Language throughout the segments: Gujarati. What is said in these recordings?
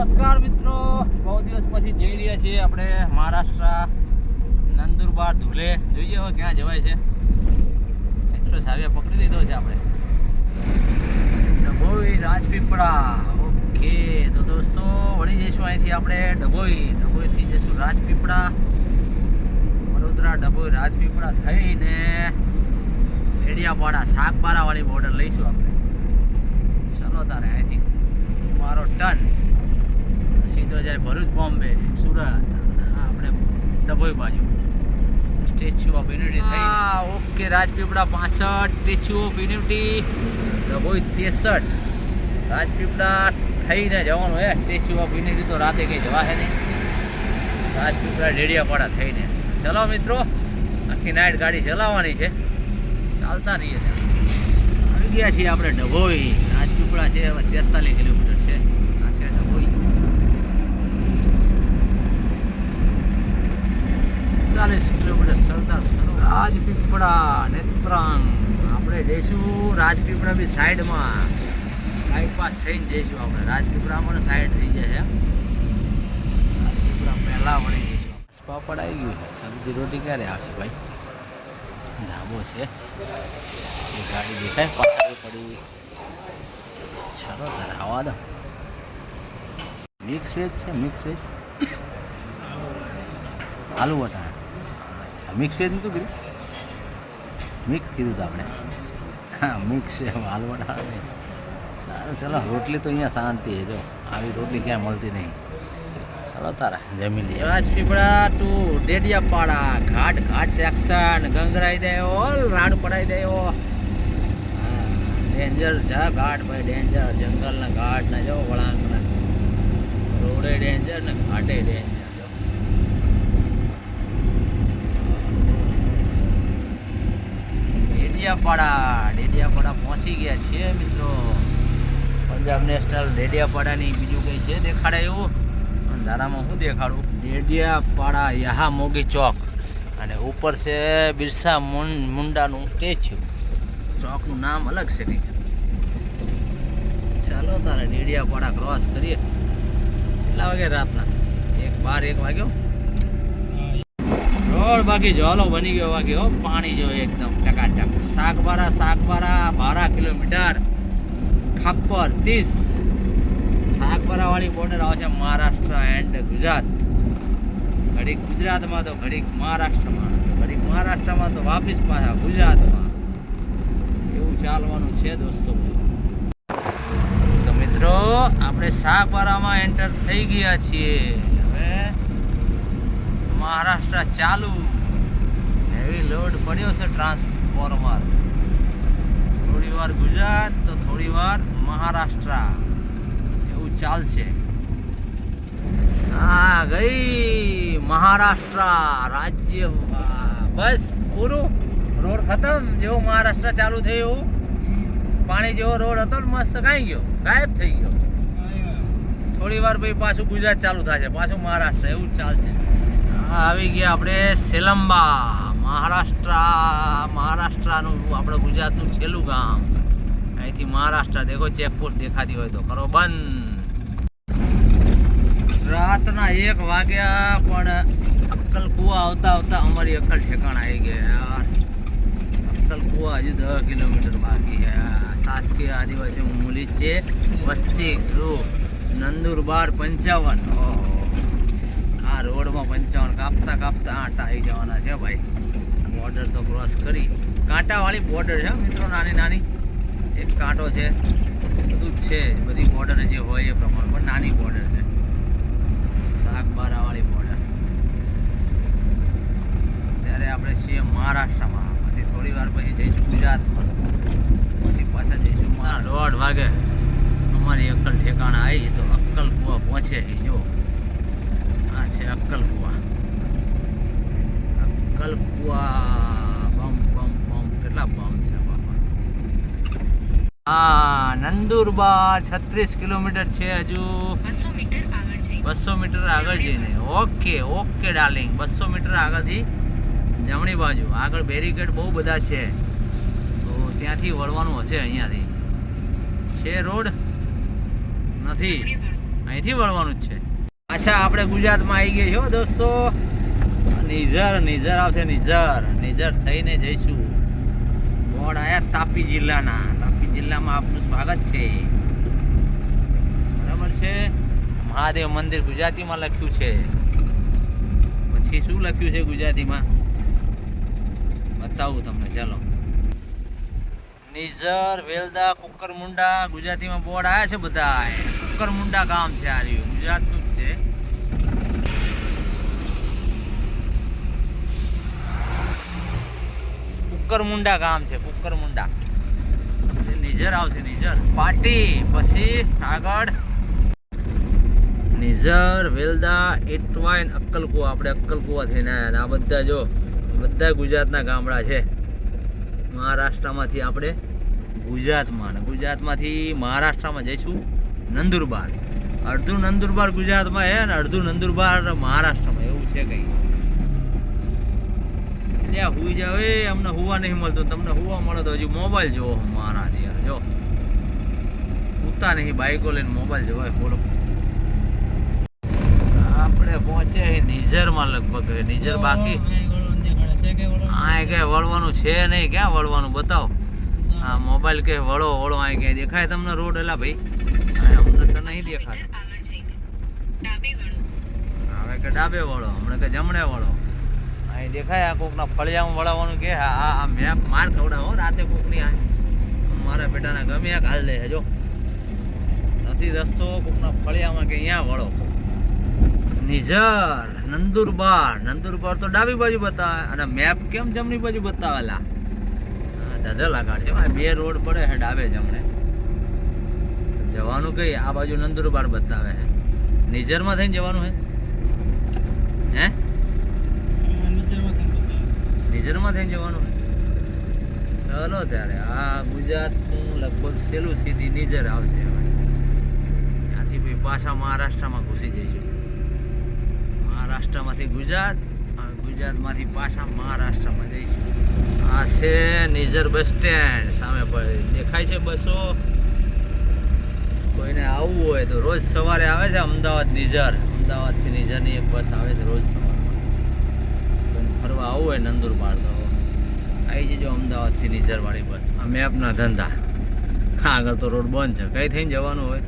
નમસ્કાર મિત્રો, બહુ દિવસ પછી જઈ રહ્યા છીએ આપણે મહારાષ્ટ્ર નંદુરબાર ધુલે. જોઈએ હવે ક્યાં જવાય છે. એક્સપ્રેસ હાઈવે પકડી લીધો છે આપણે. ડભોઈ રાજપીપળા. ઓકે તો દોસ્તો વળી જઈશું અહીંથી આપણે ડભોઈથી જઈશું રાજપીપળા. વડોદરા ડભોઈ રાજપીપળા થઈને એડિયાપાડા શાકબારાવાળી બોર્ડર લઈશું આપણે. ચલો તારે અહીંથી મારો ટર્ન સીધો જાય ભરૂચ, બોમ્બે, સુરત, આપણે ડભોઈ બાજુ સ્ટેચ્યુ ઓફ યુનિટી થઈ. Okay, Rajpipla 65, statue of unity Dabhoi 63. Rajpipla થઈને જવાનું હે. સ્ટેચ્યુ ઓફ યુનિટી તો રાતે કંઈ જવાશે નહીં. રાજપીપળા ડેડિયાપાડા થઈને. ચલો મિત્રો, આખી નાઇટ ગાડી ચલાવવાની છે, ચાલતા રહીએ છે. આવી ગયા છીએ આપણે ડભોઈ. રાજપીપળા છે હવે 43 કિલોમીટર છે. આ છે ડભોઈ. 40 કિલોમીટર સરદાર સરોવર. રાજપીપળા નેત્રંગ. આપણે જઈશું રાજપીપળા બી સાઈડમાં બાયપાસ થઈને જઈશું આપણે. રાજપીપળામાં સાઈડ થઈ જાય છે. રાજપીપળા પહેલાં વળી જઈશું. પાપડ આવી ગયું છે. સબ્જી રોટી ક્યારે આવશે ભાઈ? ધાબો છે, એ ગાડી દેખાય પાછળ પડી. ચલો તારે આવવા દો. મિક્સ વેજ છે, મિક્સ વેજ આલુ વટાણા. અચ્છા, મિક્સ વેજ નહોતું કીધું? મિક્સ કીધું તો આપણે. હા, મિક્સ છે, આલુ વટાણા નહીં. સારું, ચલો રોટલી તો અહીંયા શાંતિ છે. જો આવી રોટલી ક્યાં મળતી નહીં. ચલો તારા જમી લઈએ. રાજપીપળા ટુ ડેડિયાપાડા ઘાટ સેક્શન ગંગરાઈ દેવો, રાડ પડાઈ દેવો. ડેન્જર છે ઘાટ ભાઈ, ડેન્જર. જંગલના ઘાટ ના જો વળાંકના. રોડે ડેન્જર ને ઘાટે ડેન્જર. ડેડિયાપાડા પહોંચી ગયા છીએ મિત્રો. પંજાબ નેશનલ ડેડિયાપાડાની બીજું કંઈ છે દેખાડે એવું? અંધારામાં શું દેખાડું? ડેડિયાપાડા યહા મોગી ચોક અને ઉપર છે બિરસા મુંડાનું સ્ટેચ્યુ. ચોકનું નામ અલગ છે કંઈક. ચાલો તારે ડેડિયાપાડા ક્રોસ કરીએ. કેટલા વાગે રાતના? 1 વાગ્યો. રોડ બાકી જોલો બની ગયો બાકી. હો પાણી જો એકદમ ટકાટક. શાકબારા 12 કિલોમીટર. ખાપર 30. શાકબારાવાળી બોર્ડર આવે છે મહારાષ્ટ્ર એન્ડ ગુજરાત. ઘડીક ગુજરાતમાં તો ઘડીક મહારાષ્ટ્રમાં, ઘડીક મહારાષ્ટ્રમાં તો વાપસ પાછા ગુજરાતમાં. એવું ચાલવાનું છે દોસ્તો. તો મિત્રો આપણે શાકબારામાં એન્ટર થઈ ગયા છીએ. હવે મહારાષ્ટ્ર ચાલુ. હેવી લોડ પડ્યો છે ટ્રાન્સફોર્મર. થોડી વાર ગુજરાત તો થોડી વાર મહારાષ્ટ્ર. એવું ચાલશે. આ ગઈ મહારાષ્ટ્ર રાજ્ય. બસ પૂરું. રોડ ખતમ. જેવું મહારાષ્ટ્ર ચાલુ થયું એવું પાણી જેવો રોડ હતો ને મસ્ત કાંઈ ગયો, ગાયબ થઈ ગયો. થોડી વાર પછી પાછું ગુજરાત ચાલુ થશે, પાછું મહારાષ્ટ્ર. એવું જ ચાલશે. આવી ગયા આપણે સેલંબા. મહારાષ્ટ્રનું આપણે ગુજરાતનું છેલ્લું ગામ. અહીંથી મહારાષ્ટ્ર દેખો, ચેકપોસ્ટ દેખાતી હોય તો કરો બંધ. રાતના 1 વાગ્યા પણ અક્કલકુવા આવતા અમારી અક્કલ ઠેકાણા આવી ગયા યાર. અક્કલકુવા હજુ 10 કિલોમીટર બાકી છે. શાસકીય આદિવાસી મૂલી છે વસ્તી ગૃહ નંદુરબાર 55. ઓહો, આ રોડમાં 55 કાપતા આટા આવી જવાના છે ભાઈ. બોર્ડર તો ક્રોસ કરી. કાંટાવાળી બોર્ડર છે મિત્રો, નાની. એક કાંટો છે, બધું જ છે. બધી બોર્ડર જે હોય એ પ્રમાણે, પણ નાની બોર્ડર છે. શાકબારાવાળી બોર્ડર. ત્યારે આપણે છીએ મહારાષ્ટ્રમાં. પછી થોડી વાર પછી જઈશું ગુજરાતમાં. પછી પાછા જઈશું 1:30 વાગે. અમારી અક્કલ ઠેકાણા આવી તો અક્કલકુવા પહોંચે. જો આ છે અક્કલકુવા. બમ કેટલા બમ છે બાપા. હા, નંદુરબાર 36 કિલોમીટર છે હજુ. 200 મીટર આગળ જઈને. Okay darling. 200 મીટર આગળથી જમણી બાજુ. આગળ બેરિકેડ બહુ બધા છે, તો ત્યાંથી વળવાનું હશે. અહીંયાથી છે રોડ નથી. અહીંથી વળવાનું જ છે. પાછા આપણે ગુજરાતમાં આવી ગયા છો દોસ્તો. નિઝર આવશે, નિઝર થઈને જઈશું. બોર્ડ આયા તાપી જિલ્લામાં આપનું સ્વાગત છે. બરાબર છે. મહાદેવ મંદિર ગુજરાતીમાં લખ્યું છે. પછી શું લખ્યું છે ગુજરાતીમાં બતાવું તમને. ચાલો, નિઝર, વેલદા, કુકરમુંડા ગુજરાતીમાં બોર્ડ આવ્યા છે બધા. કુકરમુંડા ગામ છે, આ રહ્યું ગુજરાતનું જ છે. કુકરમુંડા ગામ છે, કુકરમુંડા. નિઝર આવશે, નિઝર પાટી. પછી આગળ નિઝર, વેલદા, એટવાઈન, અક્કલકુવા. આપણે અક્કલકુવા થઈને આવ્યા. આ બધા જો બધા ગુજરાતના ગામડા છે. મહારાષ્ટ્રમાંથી આપણે ગુજરાતમાંથી મહારાષ્ટ્રમાં જઈશું નંદુરબાર. અડધું નંદુરબાર ગુજરાતમાં છે ને અડધું નંદુરબાર મહારાષ્ટ્રમાં, એવું છે કંઈ. એટલે હુઈ જાવ, એ અમને હુવા નહીં મળતું. તમને હુવા મળે તો હજી મોબાઈલ જોવો. મારા યાર જો ઉતા નહીં, બાઈકો લઈને મોબાઈલ જોવાય. બોલો, આપણે પહોંચે નિઝરમાં લગભગ. નિઝર બાકી આ કઈ વળવાનું છે નહીં. ક્યાં વળવાનું બતાવો. હા, મોબાઈલ કે વળો આ ક્યાંય દેખાય તમને રોડ? એલા ભાઈ અમને તો નહીં દેખાતો. હવે કે ડાબે વળો, હમણાં કે જમણે વળો. અહીં દેખાય આ કોકના ફળિયામાં વળાવવાનું કે. આ મેપ માર ખવડાવો રાતે કોકની. આ મારા બેટાના ગમે એક હાલ દે. જો નથી રસ્તો, કોકના ફળિયામાં કે અહીંયા વળો. નિઝર, નંદુરબાર તો ડાબી બાજુ બતાવે અને મેપ કેમ જમણી બાજુ બતાવેલા? ધધલા ગાડ છે. બે રોડ પડે છે ડાબે જમણે. જવાનું કઈ? આ બાજુ નંદુરબાર બતાવે છે. નિઝરમાં થઈને જવાનું હે? નિઝરમાં થઈને જવાનું હે. ચલો ત્યારે આ ગુજરાતનું લગભગ છેલ્લું સિટી નિઝર આવશે. ત્યાંથી ભાઈ પાછા મહારાષ્ટ્રમાં ઘૂસી જઈશું. મહારાષ્ટ્રમાંથી ગુજરાતમાંથી પાછા મહારાષ્ટ્રમાં જઈશું. આ છે નિઝર બસ સ્ટેન્ડ. સામે દેખાય છે બસો. કોઈને આવવું હોય તો રોજ સવારે આવે છે અમદાવાદથી નિઝરની એક બસ આવે છે રોજ સવારમાં. કોઈને ફરવા આવવું હોય નંદુરબાર તો આવી જજો અમદાવાદથી નિઝરવાળી બસ. આ મેપના ધંધા. આગળ તો રોડ બંધ છે. કઈ થઈને જવાનું હોય?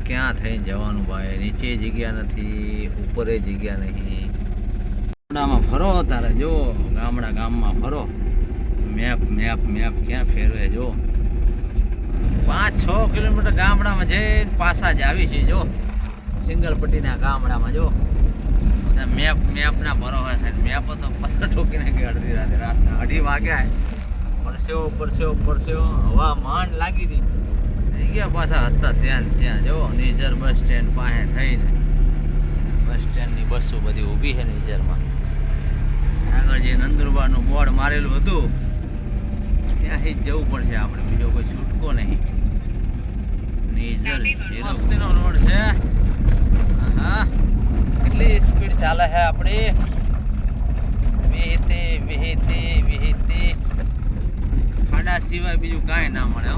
ક્યાં થઈને જવાનું ભાઈ? નીચે જગ્યા નથી, ઉપરે જગ્યા નહીં. ગામડામાં ફરો તારે જો, ગામમાં ફરો. મેપ ક્યાં ફેરવે જો. 5-6 કિલોમીટર ગામડામાં જઈને પાછા જ આવી છે. જો સિંગલ પટ્ટીના ગામડામાં જો બધા મેપના ભરોસા થાય. મેપો તો પથ્થર ઠોકી નાખી અડધી રાતના 2:30 વાગ્યા. પરસેવો હવા માંડ લાગી હતી. થઈ ગયા પાછા હતા ત્યાં જો નિઝર બસ સ્ટેન્ડ પાસે થઈને. બસ સ્ટેન્ડની બસો બધી ઊભી છે નિઝરમાં. આગળ જે નંદુરબારનું બોર્ડ મારેલું હતું ત્યાંથી જ જવું પડશે આપણે. બીજો કોઈ છૂટકો નહીં. નિઝર મસ્તીનો રોડ છે. હા, કેટલી સ્પીડ ચાલે છે આપણી. વિહિતી ખાડા સિવાય બીજું કાંઈ ના મળે.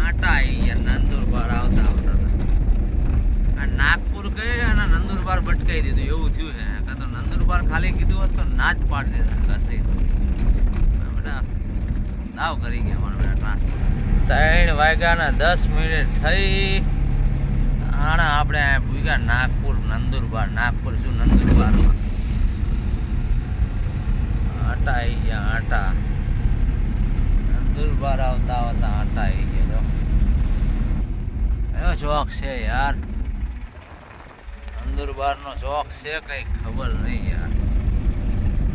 આટા નંદુરબાર આવતા આ નાગપુર ગયે અને નંદુરબાર ભટકાઈ દીધું એવું થયું છે. કાં તો નંદુરબાર ખાલી કીધું હોત તો ના જ પાડી દેતા. ઘસી બેટા દાવ કરી ગયા મારા બેટા. ટ્રાન્સપોર્ટ 3 વાગ્યાના 10 મિનિટ થઈ. આણા આપણે ભૂગ્યા નાગપુર. નાગપુર શું નંદુરબારમાં આટા આવી ગયા. આટા નંદુરબાર આવતા આટા આવી ગયા. કયો શોખ છે યાર? નંદુરબારનો શોખ છે કઈ ખબર નહીં યાર.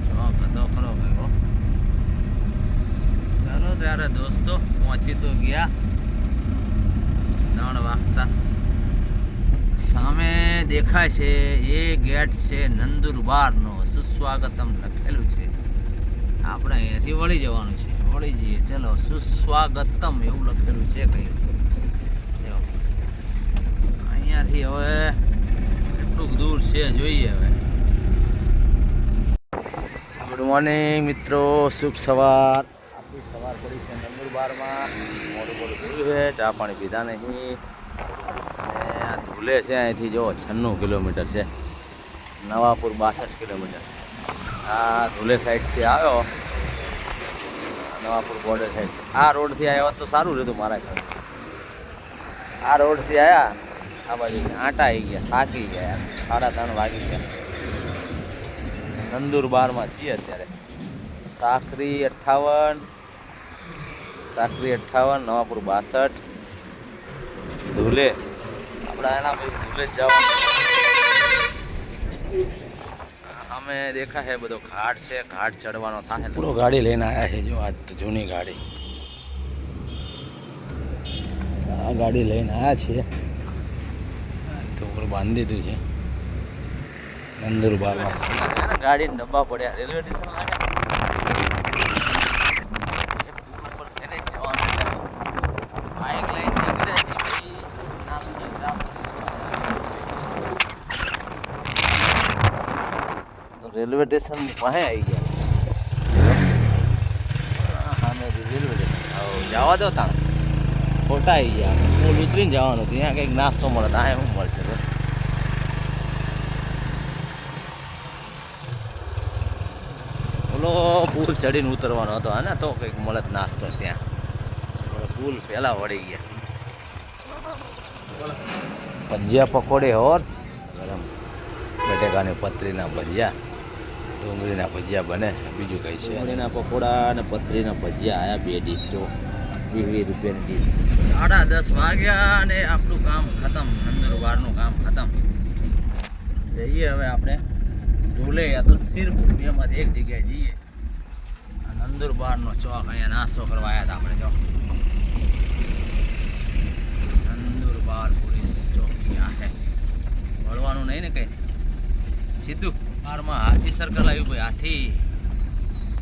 શોખ હતો ખરો કઈ. ચાલો ત્યારે દોસ્તો પહોંચી તો ગયા. 3 વાગતા. સામે દેખાય છે એ ગેટ છે નંદુરબારનો. સુસ્વાગતમ લખેલું છે. આપણે અહીંયાથી વળી જવાનું છે. વળી જઈએ. ચલો, સુસ્વાગતમ એવું લખેલું છે કંઈ. અહીંયાથી હવે કેટલુંક દૂર છે જોઈએ હવે. ગુડ મોર્નિંગ મિત્રો, શુભ સવાર. આપણી સવાર પડી છે નંદુરબારમાં. મોડું જોયું છે, ચા પાણી પીધા નહીં. ધુલે છે અહીંથી જો 96 કિલોમીટર છે, નવાપુર 62 કિલોમીટર. આ ધુલે સાઈડથી આવ્યો, નવાપુર બોર્ડર સાઈડ. આ રોડથી આવ્યો તો સારું રહેતું મારા ઘરે. આ રોડથી આવ્યા આ બાજુ આટા આવી ગયા, થાકી ગયા, 3:30 વાગી ગયા. નંદુરબારમાં છીએ અત્યારે. સાકરી 58, નવાપુર 62, ધુલે. આપણે એના પછી ધુલે જ જવાનું. અમે દેખા છે બધો ઘાટ છે, ઘાટ ચડવાનો થાય. પૂરો ગાડી લઈને આવ્યા છે જો, આ જૂની ગાડી. આ ગાડી લઈને આવ્યા છીએ તો ઉપર બાંધી દીધું છે નંદુરબારમાં. ગાડી ડબ્બા પડ્યા રેલવે સ્ટેશન લાગ્યા. બાઇક લઈને નીકળ્યા છીએ તો રેલવે સ્ટેશન પાસે આવી ગયા. સામે રેલવે સ્ટેશન જવા દો તાણ. ખોટા આવી ગયા. પુલ ઉતરીને જવાનું હતું, ત્યાં કંઈક નાસ્તો મળે. ત્યાં શું મળશે? ઓલો પુલ ચડીને ઉતરવાનો હતો ને, તો કંઈક મળે નાસ્તો ત્યાં. પુલ પહેલા વળી ગયા. ભજીયા પકોડે હોર ગરમ, બટેકાની પતરીના ભજીયા, ડુંગળીના ભજીયા બને. બીજું કંઈ છે? ડુંગળીના પકોડા અને પતરીના ભજીયા આવ્યા, 2 ડીશ જો, 20 રૂપિયાની ડીશ. 10:30 વાગ્યા અને આપણું કામ ખતમ. નંદુરબારનું કામ ખતમ. જઈએ હવે આપણે ધુલે યા તો સિરપુર, બેમાંથી એક જગ્યાએ જઈએ. નંદુરબારનો ચોક, અહીંયા નાસ્તો કરવા આવ્યા હતા આપણે. જો નંદુરબાર પોલીસ ચોકી આ હે. વળવાનું નહીં ને કંઈ, સીધું બારમાં હાથી સર્કલ આવ્યું ભાઈ. હાથી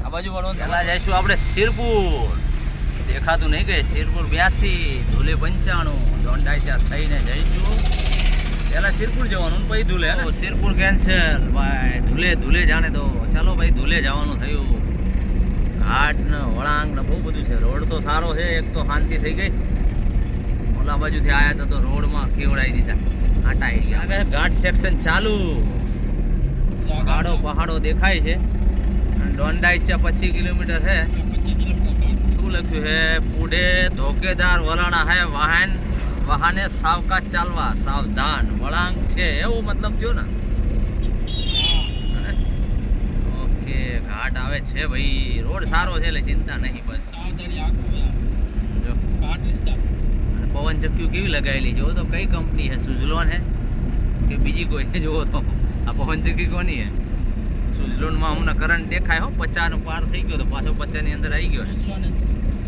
આ બાજુ વળવાનું. પહેલાં જઈશું આપણે સિરપુર. દેખાતું નહીં કે સિરપુર 82, ધુલે 95, દોંડાઈચા થઈને જઈશું. પહેલાં સિરપુર જવાનું પછી ધુલે. સિરપુર કેન્સલ ભાઈ, ધુલે જાણે તો. ચાલો ભાઈ, ધુલે જવાનું થયું. ઘાટ ને વળાંગ ને બહુ બધું છે. રોડ તો સારો છે, એક તો શાંતિ થઈ ગઈ. ઓલા બાજુથી આવ્યા તો રોડમાં કેવડાવી દીધા, આટા આવી ગયા. આગળ ઘાટ સેક્શન ચાલુ. પહાડો પહાડો દેખાય છે. દોંડાઈચા 25 કિલોમીટર છે. શું લખ્યું છે? પુડે ધોકેદાર વલણ હે, વાહને સાવકાશ ચાલવા, સાવધાન. વળાંક છે એવો મતલબ થયો ને. ઓકે, ઘાટ આવે છે ભાઈ. રોડ સારો છે એટલે ચિંતા નહીં. બસ જો પવન ચક્કી કેવી લગાવેલી જો તો. કઈ કંપની છે? સુઝલોન હે કે બીજી કોઈ? જોવો તો આ પવન ચક્કી કોની હે? સુઝલોનમાં હમણાં કરંટ દેખાય હો. 50 નો પાર થઈ ગયો તો પાછો 50 ની અંદર આવી ગયો.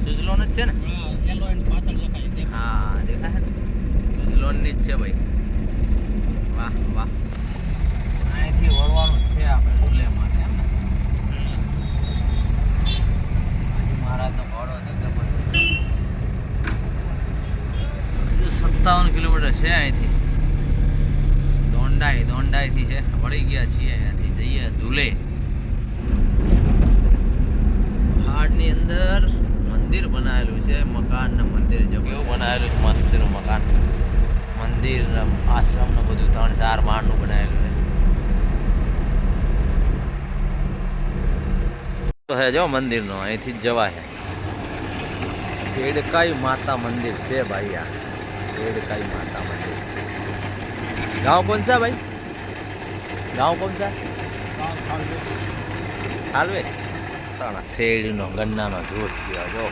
સુઝલોન જ છે ને? હા દેખાય ને, સુઝલોનની જ છે ભાઈ. વાહ વાહ. અહીંથી વળવાનું છે આપણે ધુલે માટે એમ ને. મારા તો ભાડો 57 કિલોમીટર છે અહીંથી. દોંડાઈથી છે. વળી ગયા છીએ અહીંયાથી. જઈએ ધુલે. પહાડની અંદર મંદિર બનાવેલું છે. મકાન ને મંદિર કેવું બનાવેલું છે? મસ્તીનું મકાન, મંદિર ને આશ્રમ ને બધું 3-4 માળનું બનાવેલું છે. હે જો મંદિરનો અહીંથી જ જવાય. એડકાઈ માતા મંદિર છે ભાઈ. આ एड़काई माता मंदिर. गांव कौन सा भाई? गांव कौन सा? हालवे. શેરડીનો ગન્નાનો જ્યુસ પીવા જો.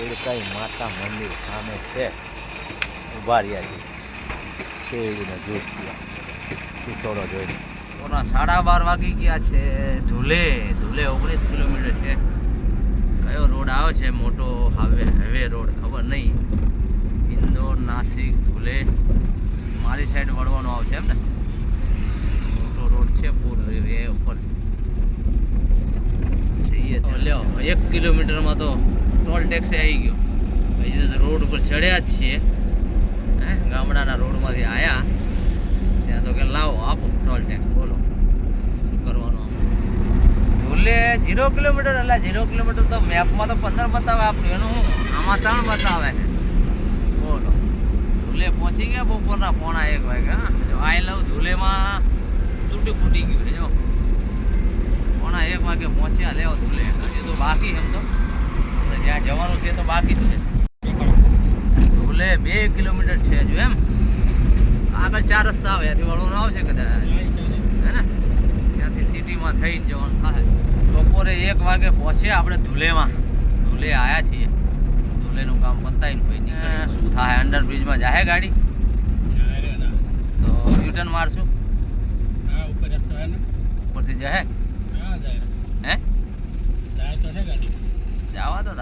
એડકાઈ માતા મંદિર સામે છે. ઉભા રહ્યા છે. શેરડીનો જ્યુસ પીવા સિસોડો જોઈ. 12:30 વાગી ગયા છે. ધુલે 19 કિલોમીટર છે. કયો રોડ આવે છે? મોટો હવે રોડ ખબર નહીં. ઇન્દોર, નાસિક, ધુલે મારી સાઈડ વળવાનો આવશે એમ ને. મોટો રોડ છે પૂર એ ઉપર જઈએ તો લ્યો. 1 કિલોમીટરમાં તો ટોલ ટેક્સ આવી ગયો. પછી તો રોડ ઉપર ચડ્યા જ છીએ. ગામડાના રોડમાંથી આવ્યા ત્યાં તો કે લાવો આપો ટોલ ટેક્સ. બોલો શું કરવાનું? ધુલે 0 કિલોમીટર. એટલે 0 કિલોમીટર તો મેપમાં તો 15 બતાવે આપણું. એનું આમાં 3 બતાવે. બોલ ધૂલે પહોંચી ગયા બપોરના 1:45 વાગ્યા. જો આઈ લવ ધૂલેમાં તૂટી ફૂટી ગયું છે. જો 1:45 વાગે પહોંચ્યા લેવો ધૂલે. હજી તો બાકી એમ તો આપણે જ્યાં જવાનું છે તો બાકી જ છે. ધૂલે 2 કિલોમીટર છે હજુ એમ. આગળ 4 રસ્તા આવે, ત્યાંથી વળવાનું આવશે કદાચ, હે ને? ત્યાંથી સિટીમાં થઈને જવાનું થાય. બપોરે 1 વાગે પહોંચ્યા આપણે ધૂલેમાં. ધૂલે આવ્યા છીએ. ધૂલેનું કામ પતાવીને પછી નીકળીએ. શું થાય, અંડરબ્રિજમાં જાય ગાડી તો યુટર્ન મારશું. ઉપરથી જાય હે જવા તો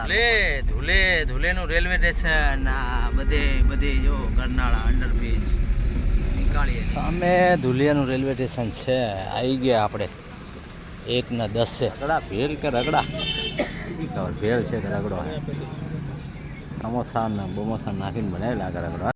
ધૂલેનું રેલવે સ્ટેશન. આ બધે જો કરનાળા અંડરબ્રિજ નીકાળીએ. સામે ધૂલિયાનું રેલવે સ્ટેશન છે. આવી ગયા આપણે. 1 ને 10 છે. રગડા ભેળ કે રગડા શી ખબર, ભેળ છે કે રગડો? સમોસા ને બમોસા નાખીને બનાવેલા રગડા.